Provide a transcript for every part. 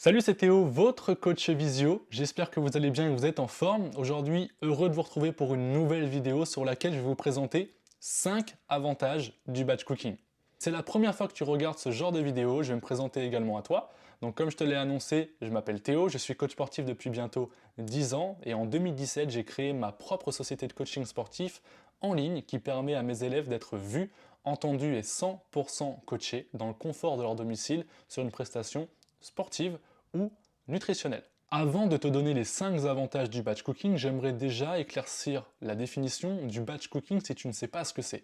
Salut, c'est Théo, votre coach visio. J'espère que vous allez bien et que vous êtes en forme. Aujourd'hui, heureux de vous retrouver pour une nouvelle vidéo sur laquelle je vais vous présenter 5 avantages du batch cooking. C'est la première fois que tu regardes ce genre de vidéo, je vais me présenter également à toi. Donc comme je te l'ai annoncé, je m'appelle Théo, je suis coach sportif depuis bientôt 10 ans et en 2017, j'ai créé ma propre société de coaching sportif en ligne qui permet à mes élèves d'être vus, entendus et 100% coachés dans le confort de leur domicile sur une prestation sportive ou nutritionnelle. Avant de te donner les 5 avantages du batch cooking, j'aimerais déjà éclaircir la définition du batch cooking si tu ne sais pas ce que c'est.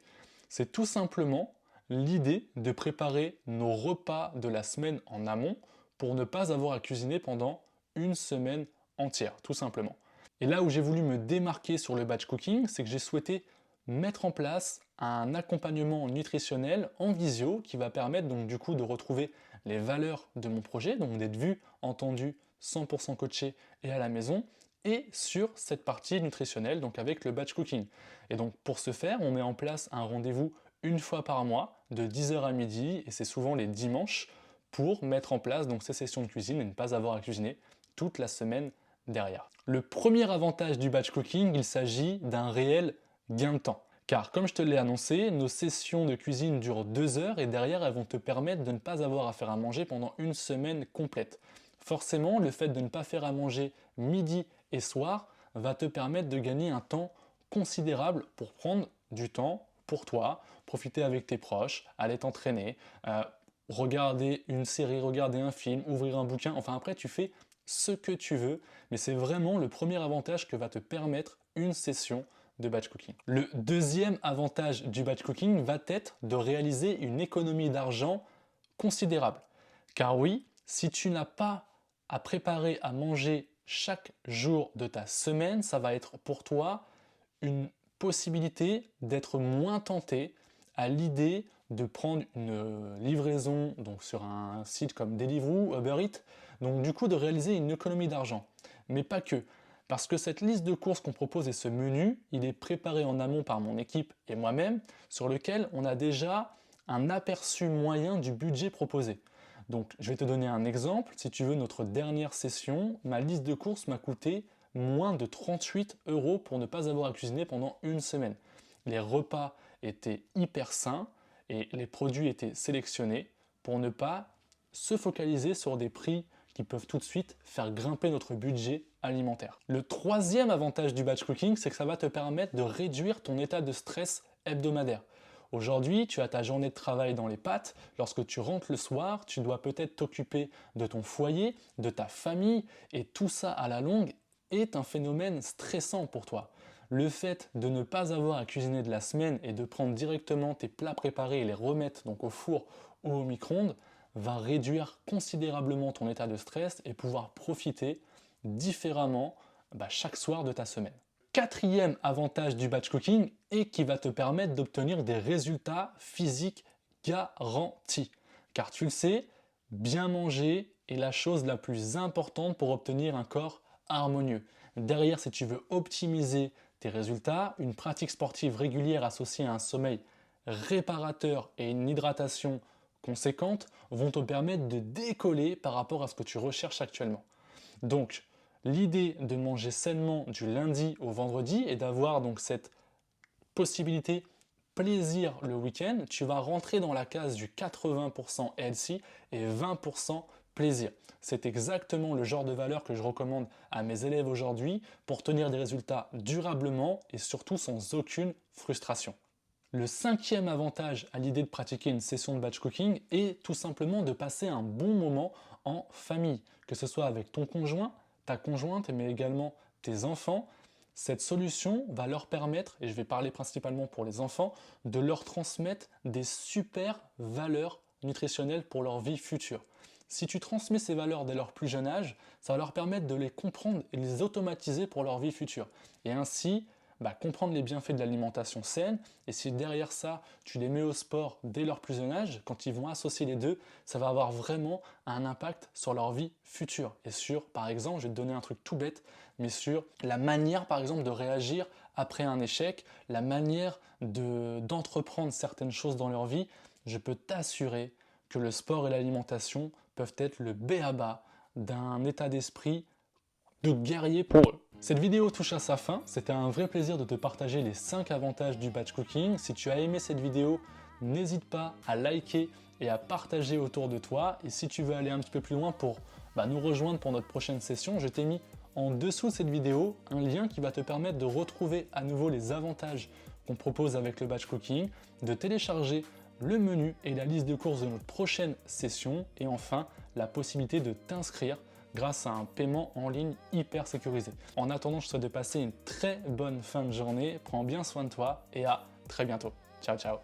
C'est tout simplement l'idée de préparer nos repas de la semaine en amont pour ne pas avoir à cuisiner pendant une semaine entière, tout simplement. Et là où j'ai voulu me démarquer sur le batch cooking, c'est que j'ai souhaité mettre en place un accompagnement nutritionnel en visio qui va permettre donc du coup de retrouver les valeurs de mon projet, donc d'être vu, entendu, 100% coaché et à la maison, et sur cette partie nutritionnelle, donc avec le batch cooking. Et donc pour ce faire, on met en place un rendez-vous une fois par mois, de 10h à midi, et c'est souvent les dimanches, pour mettre en place donc ces sessions de cuisine et ne pas avoir à cuisiner toute la semaine derrière. Le premier avantage du batch cooking, il s'agit d'un réel gain de temps. Car comme je te l'ai annoncé, nos sessions de cuisine durent 2 heures et derrière elles vont te permettre de ne pas avoir à faire à manger pendant une semaine complète. Forcément, le fait de ne pas faire à manger midi et soir va te permettre de gagner un temps considérable pour prendre du temps pour toi, profiter avec tes proches, aller t'entraîner, regarder une série, regarder un film, ouvrir un bouquin, enfin après tu fais ce que tu veux, mais c'est vraiment le premier avantage que va te permettre une session de batch cooking. Le deuxième avantage du batch cooking va être de réaliser une économie d'argent considérable. Car oui, si tu n'as pas à préparer à manger chaque jour de ta semaine, ça va être pour toi une possibilité d'être moins tenté à l'idée de prendre une livraison donc sur un site comme Deliveroo, Uber Eats, donc du coup de réaliser une économie d'argent. Mais pas que, parce que cette liste de courses qu'on propose et ce menu, il est préparé en amont par mon équipe et moi-même, sur lequel on a déjà un aperçu moyen du budget proposé. Donc je vais te donner un exemple, si tu veux notre dernière session, ma liste de courses m'a coûté moins de 38 € pour ne pas avoir à cuisiner pendant une semaine. Les repas étaient hyper sains et les produits étaient sélectionnés pour ne pas se focaliser sur des prix qui peuvent tout de suite faire grimper notre budget alimentaire. Le troisième avantage du batch cooking, c'est que ça va te permettre de réduire ton état de stress hebdomadaire. Aujourd'hui, tu as ta journée de travail dans les pattes. Lorsque tu rentres le soir, tu dois peut-être t'occuper de ton foyer, de ta famille, et tout ça à la longue est un phénomène stressant pour toi. Le fait de ne pas avoir à cuisiner de la semaine et de prendre directement tes plats préparés et les remettre donc au four ou au micro-ondes va réduire considérablement ton état de stress et pouvoir profiter différemment chaque soir de ta semaine. Quatrième avantage du batch cooking et qui va te permettre d'obtenir des résultats physiques garantis. Car tu le sais, bien manger est la chose la plus importante pour obtenir un corps harmonieux. Derrière, si tu veux optimiser tes résultats, une pratique sportive régulière associée à un sommeil réparateur et une hydratation conséquente vont te permettre de décoller par rapport à ce que tu recherches actuellement. Donc, l'idée de manger sainement du lundi au vendredi et d'avoir donc cette possibilité plaisir le week-end, tu vas rentrer dans la case du 80% healthy et 20% plaisir. C'est exactement le genre de valeur que je recommande à mes élèves aujourd'hui pour tenir des résultats durablement et surtout sans aucune frustration. Le cinquième avantage à l'idée de pratiquer une session de batch cooking est tout simplement de passer un bon moment en famille, que ce soit avec ton conjoint, ta conjointe, mais également tes enfants. Cette solution va leur permettre, et je vais parler principalement pour les enfants, de leur transmettre des super valeurs nutritionnelles pour leur vie future. Si tu transmets ces valeurs dès leur plus jeune âge, ça va leur permettre de les comprendre et les automatiser pour leur vie future. Et ainsi, comprendre les bienfaits de l'alimentation saine, et si derrière ça, tu les mets au sport dès leur plus jeune âge, quand ils vont associer les deux, ça va avoir vraiment un impact sur leur vie future. Et sur, par exemple, je vais te donner un truc tout bête, mais sur la manière, par exemple, de réagir après un échec, la manière d'entreprendre certaines choses dans leur vie, je peux t'assurer que le sport et l'alimentation peuvent être le b.a.-ba d'un état d'esprit de guerrier pour eux. Cette vidéo touche à sa fin, c'était un vrai plaisir de te partager les 5 avantages du batch cooking. Si tu as aimé cette vidéo, n'hésite pas à liker et à partager autour de toi. Et si tu veux aller un petit peu plus loin pour nous rejoindre pour notre prochaine session, je t'ai mis en dessous de cette vidéo un lien qui va te permettre de retrouver à nouveau les avantages qu'on propose avec le batch cooking, de télécharger le menu et la liste de courses de notre prochaine session et enfin la possibilité de t'inscrire grâce à un paiement en ligne hyper sécurisé. En attendant, je te souhaite de passer une très bonne fin de journée, prends bien soin de toi et à très bientôt. Ciao ciao.